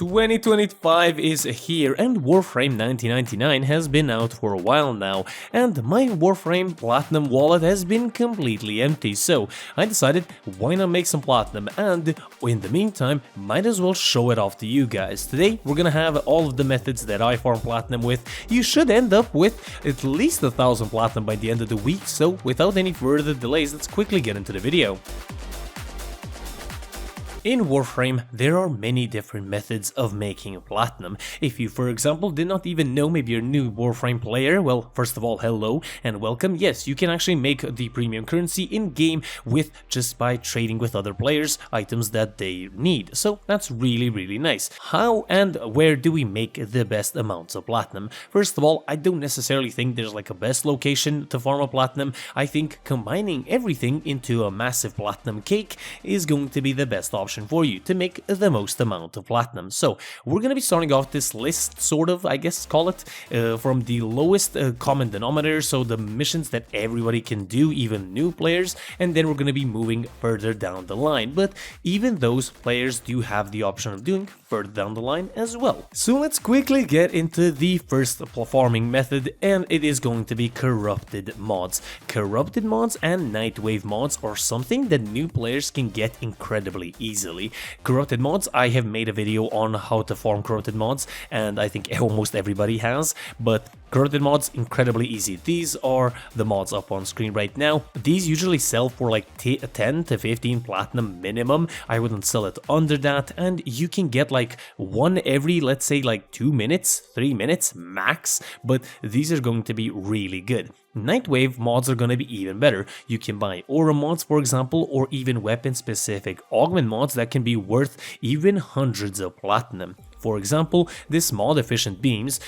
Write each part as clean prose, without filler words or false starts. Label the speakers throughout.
Speaker 1: 2025 is here and Warframe 1999 has been out for a while now, and my Warframe Platinum wallet has been completely empty, so I decided why not make some Platinum, and in the meantime might as well show it off to you guys. Today we're gonna have all of the methods that I farm Platinum with. You should end up with at least 1,000 Platinum by the end of the week, so without any further delays, let's quickly get into the video. In Warframe, there are many different methods of making Platinum. If you, for example, did not even know, maybe you're a new Warframe player, well, first of all, hello and welcome. Yes, you can actually make the premium currency in-game with just by trading with other players items that they need. So that's really nice. How and where do we make the best amounts of Platinum? First of all, I don't necessarily think there's like a best location to farm a Platinum. I think combining everything into a massive Platinum cake is going to be the best option for you to make the most amount of Platinum. So we're going to be starting off this list, sort of, I guess call it, from the lowest common denominator, so the missions that everybody can do, even new players, and then we're going to be moving further down the line, but even those players do have the option of doing further down the line as well. So let's quickly get into the first farming method, and it is going to be corrupted mods. Corrupted mods and Nightwave mods are something that new players can get incredibly easily. Corrupted mods, I have made a video on how to farm corrupted mods, and I think almost everybody has, but corrupted mods, incredibly easy. These are the mods up on screen right now. These usually sell for like 10 to 15 Platinum minimum. I wouldn't sell it under that, and you can get like one every, let's say, like 2 minutes, 3 minutes max, but these are going to be really good. Nightwave mods are gonna be even better. You can buy aura mods, for example, or even weapon specific augment mods that can be worth even hundreds of Platinum. For example, this mod efficient beams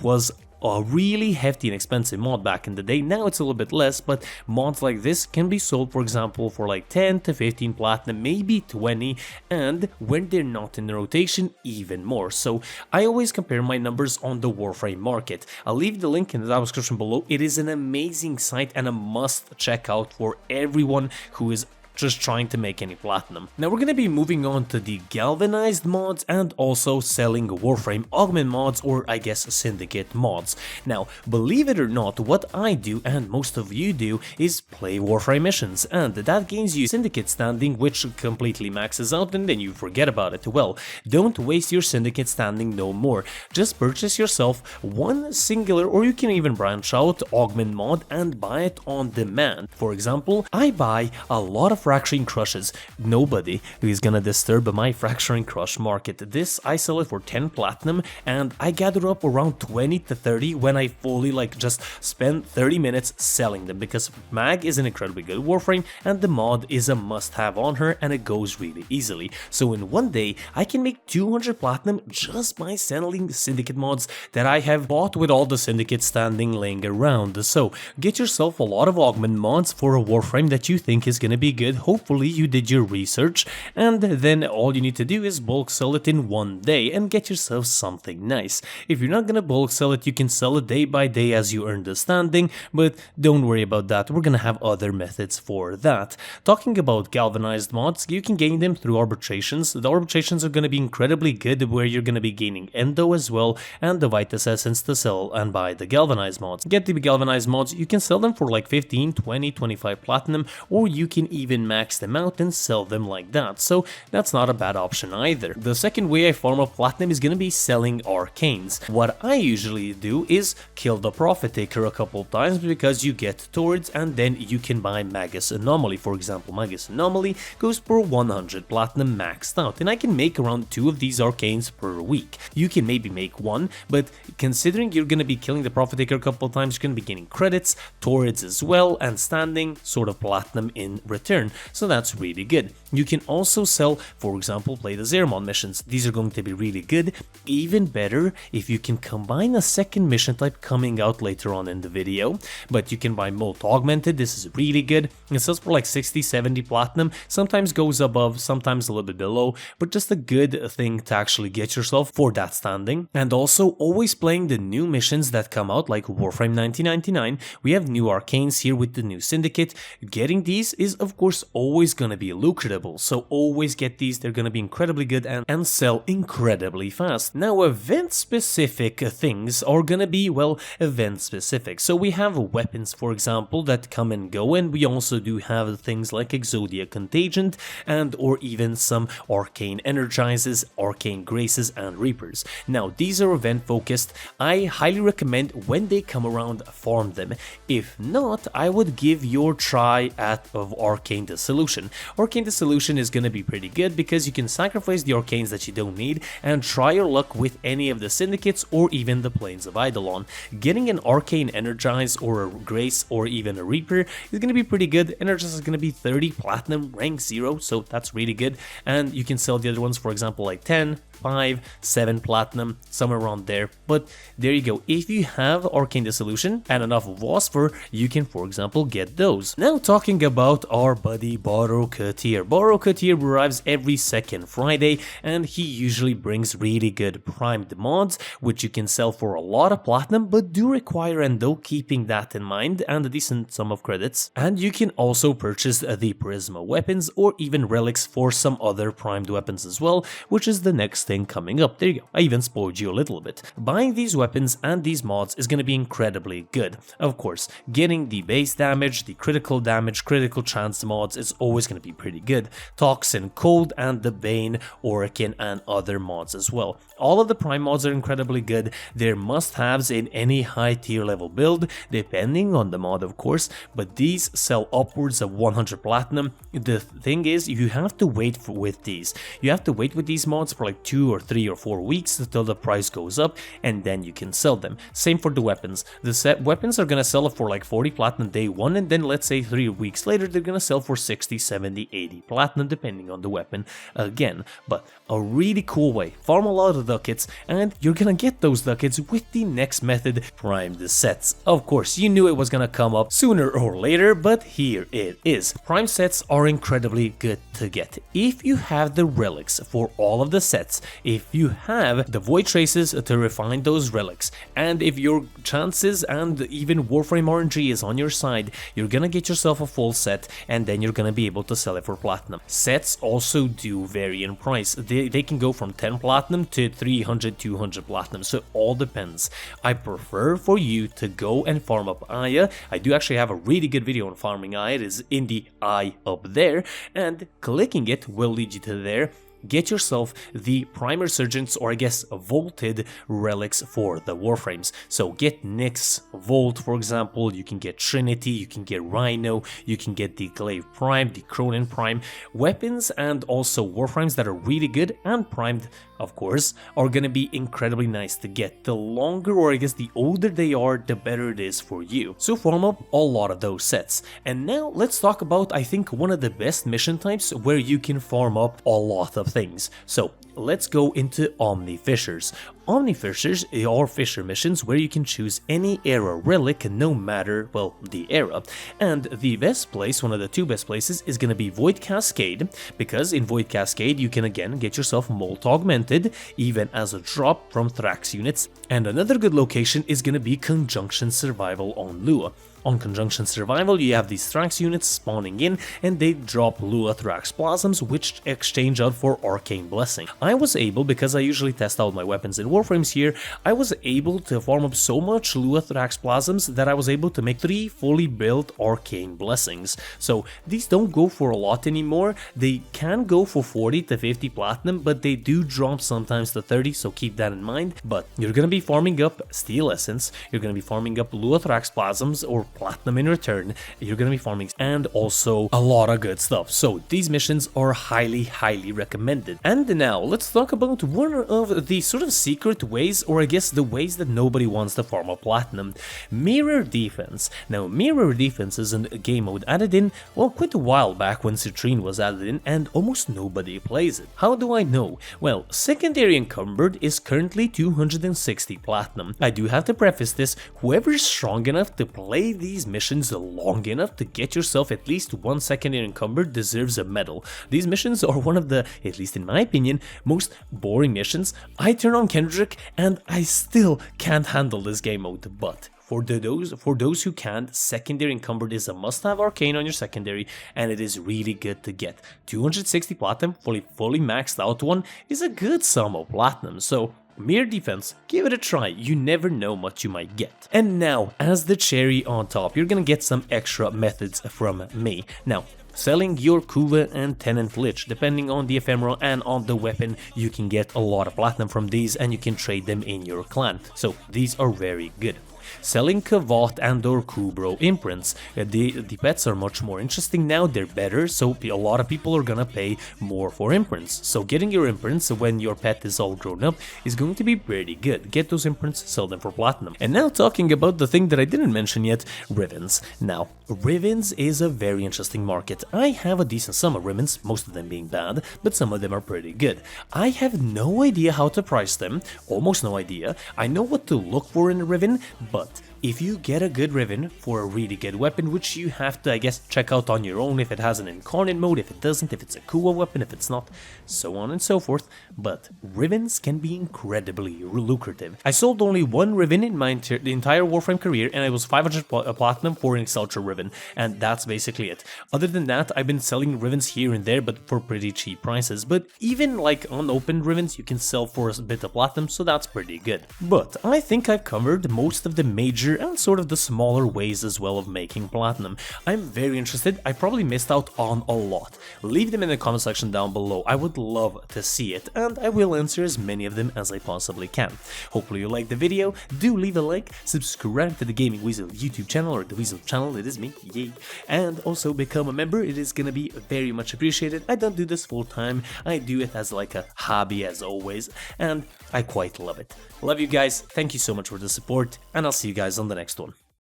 Speaker 1: was a really hefty and expensive mod back in the day. Now it's a little bit less, but mods like this can be sold, for example, for like 10 to 15 Platinum, maybe 20, and when they're not in the rotation, even more. So I always compare my numbers on the Warframe Market. I'll leave the link in the description below. It is an amazing site and a must check out for everyone who is just trying to make any Platinum. Now we're gonna be moving on to the galvanized mods and also selling Warframe augment mods, or I guess Syndicate mods. Now, believe it or not, what I do and most of you do is play Warframe missions, and that gains you Syndicate standing, which completely maxes out and then you forget about it. Well, don't waste your Syndicate standing no more. Just purchase yourself one singular, or you can even branch out, augment mod and buy it on demand. For example, I buy a lot of fracturing crushes. Nobody is gonna disturb my fracturing crush market. This I sell it for 10 Platinum, and I gather up around 20 to 30 when I fully just spend 30 minutes selling them, because Mag is an incredibly good Warframe and the mod is a must-have on her and it goes really easily. So in one day I can make 200 Platinum just by selling Syndicate mods that I have bought with all the Syndicate standing laying around. So get yourself a lot of augment mods for a Warframe that you think is gonna be good. Hopefully you did your research, and then all you need to do is bulk sell it in one day and get yourself something nice. If you're not gonna bulk sell it, you can sell it day by day as you earn the standing, but don't worry about that, we're gonna have other methods for that. Talking about galvanized mods, you can gain them through arbitrations. The arbitrations are gonna be incredibly good, where you're gonna be gaining endo as well and the Vitus Essence to sell and buy the galvanized mods. Get the galvanized mods, you can sell them for like 15, 20, 25 Platinum, or you can even max them out and sell them like that, so that's not a bad option either. The second way I farm up Platinum is gonna be selling Arcanes. What I usually do is kill the Profit Taker a couple of times, because you get Tords and then you can buy Magus Anomaly. For example, Magus Anomaly goes for 100 Platinum maxed out, and I can make around 2 of these Arcanes per week. You can maybe make 1, but considering you're gonna be killing the Profit Taker a couple of times, you're gonna be getting credits, Tords as well, and standing sort of Platinum in return. So that's really good. You can also sell, for example, play the Zermon missions. These are going to be really good. Even better if you can combine a second mission type coming out later on in the video. But you can buy Molt Augmented. This is really good. It sells for like 60, 70 Platinum. Sometimes goes above, sometimes a little bit below, but just a good thing to actually get yourself for that standing. And also always playing the new missions that come out, like Warframe 1999. We have new Arcanes here with the new Syndicate. Getting these is of course course always gonna be lucrative, so always get these, they're gonna be incredibly good and sell incredibly fast. Now event specific things are gonna be, well, event specific. So we have weapons, for example, that come and go, and we also do have things like Exodia Contagion and or even some Arcane Energizes, Arcane Graces and Reapers. Now these are event focused. I highly recommend when they come around farm them. If not, I would give your try of Arcane Dissolution. Arcane Dissolution is gonna be pretty good because you can sacrifice the Arcanes that you don't need and try your luck with any of the Syndicates or even the Planes of Eidolon. Getting an Arcane Energize or a Grace or even a Reaper is gonna be pretty good. Energize is gonna be 30 Platinum, rank 0, so that's really good. And you can sell the other ones, for example, like 10, 5, 7 Platinum, somewhere around there. But there you go. If you have Arcane Dissolution and enough Phosphor, you can, for example, get those. Now talking about our buddy Baro Ki'Teer. Baro Ki'Teer arrives every second Friday, and he usually brings really good primed mods, which you can sell for a lot of Platinum, but do require endo, keeping that in mind, and a decent sum of credits. And you can also purchase the Prisma weapons or even relics for some other primed weapons as well, which is the next thing coming up. There you go, I even spoiled you a little bit. Buying these weapons and these mods is going to be incredibly good. Of course, getting the base damage, the critical damage, critical chance mods is always going to be pretty good. Toxin, Cold, and the Bane, Orkin, and other mods as well. All of the prime mods are incredibly good. They're must-haves in any high tier level build, depending on the mod of course, but these sell upwards of 100 Platinum. The thing is, you have to wait with these. You have to wait with these mods for like 2 or 3 or 4 weeks until the price goes up, and then you can sell them. Same for the weapons. The weapons are gonna sell for like 40 Platinum day 1, and then let's say 3 weeks later they're gonna sell for 60, 70, 80 Platinum depending on the weapon again. But a really cool way. Farm a lot of ducats, and you're gonna get those ducats with the next method, prime the sets. Of course, you knew it was gonna come up sooner or later, but here it is. Prime sets are incredibly good to get. If you have the relics for all of the sets, if you have the void traces to refine those relics, and if your chances and even Warframe RNG is on your side, you're gonna get yourself a full set, and then you're gonna be able to sell it for Platinum. Sets also do vary in price. They can go from 10 Platinum to 300, 200 Platinum, so it all depends. I prefer for you to go and farm up Aya. I do actually have a really good video on farming Aya. It is in the eye up there, and clicking it will lead you to there. Get yourself the Prime Resurgence, or I guess vaulted relics for the Warframes. So get Nyx Vault, for example, you can get Trinity, you can get Rhino, you can get the Glaive Prime, the Cronin Prime. Weapons and also Warframes that are really good and primed, of course, are gonna be incredibly nice to get. The longer, or I guess the older they are, the better it is for you. So farm up a lot of those sets. And now let's talk about, I think, one of the best mission types where you can farm up a lot of things. So let's go into Omni Fishers. Omni Fishers are Fisher missions where you can choose any era relic, no matter, well, the era. And the best place, one of the 2 best places, is going to be Void Cascade, because in Void Cascade you can again get yourself Molt Augmented, even as a drop from Thrax units. And another good location is going to be Conjunction Survival on Lua. On Conjunction Survival, you have these Thrax units spawning in, and they drop Lua Thrax Blossoms, which exchange out for Arcane Blessing. I was able, because I usually test out my weapons in Warframes here, I was able to farm up so much Lua Thrax Blossoms that I was able to make 3 fully built Arcane Blessings. So these don't go for a lot anymore. They can go for 40 to 50 Platinum, but they do drop sometimes to 30, so keep that in mind. But you're gonna be farming up Steel Essence, you're gonna be farming up Lua Thrax Blossoms, or Platinum in return, you're gonna be farming, and also a lot of good stuff. So these missions are highly recommended. And now let's talk about one of the sort of secret ways, or I guess the ways that nobody wants to farm up Platinum. Mirror Defense. Now Mirror Defense is a game mode added in, well, quite a while back when Citrine was added in, and almost nobody plays it. How do I know? Well, Secondary Encumbered is currently 260 Platinum. I do have to preface this, whoever's strong enough to play these missions long enough to get yourself at least 1 Secondary Encumbered deserves a medal. These missions are one of the, at least in my opinion, most boring missions. I turn on Kendrick and I still can't handle this game mode, but for those who can't, secondary encumbered is a must-have arcane on your secondary, and it is really good to get. 260 platinum, fully maxed out one, is a good sum of platinum, so mere defense, give it a try, you never know what you might get. And now, as the cherry on top, you're gonna get some extra methods from me. Now, selling your Kuva and Tenant Lich, depending on the ephemeral and on the weapon, you can get a lot of platinum from these and you can trade them in your clan, so these are very good. Selling Kavat and or Kubro imprints, the pets are much more interesting now, they're better, so a lot of people are gonna pay more for imprints. So getting your imprints when your pet is all grown up is going to be pretty good. Get those imprints, sell them for platinum. And now talking about the thing that I didn't mention yet, Rivens. Now, Rivens is a very interesting market. I have a decent sum of Rivens, most of them being bad, but some of them are pretty good. I have no idea how to price them, almost no idea. I know what to look for in a Riven, but if you get a good Riven for a really good weapon, which you have to, I guess, check out on your own if it has an incarnate mode, if it doesn't, if it's a Kua weapon, if it's not, so on and so forth, but Rivens can be incredibly lucrative. I sold only one Riven in my entire Warframe career, and it was 500 platinum for an Exaltra Riven, and that's basically it. Other than that, I've been selling Rivens here and there, but for pretty cheap prices, but even like unopened Rivens you can sell for a bit of platinum, so that's pretty good. But I think I've covered most of the major and sort of the smaller ways as well of making platinum. I'm very interested, I probably missed out on a lot. Leave them in the comment section down below, I would love to see it, and I will answer as many of them as I possibly can. Hopefully you liked the video, do leave a like, subscribe to the Gaming Weasel YouTube channel, or the Weasel channel, it is me, yay, and also become a member, it is gonna be very much appreciated. I don't do this full time, I do it as like a hobby as always, and I quite love it. Love you guys, thank you so much for the support, and I'll see you guys on the next one.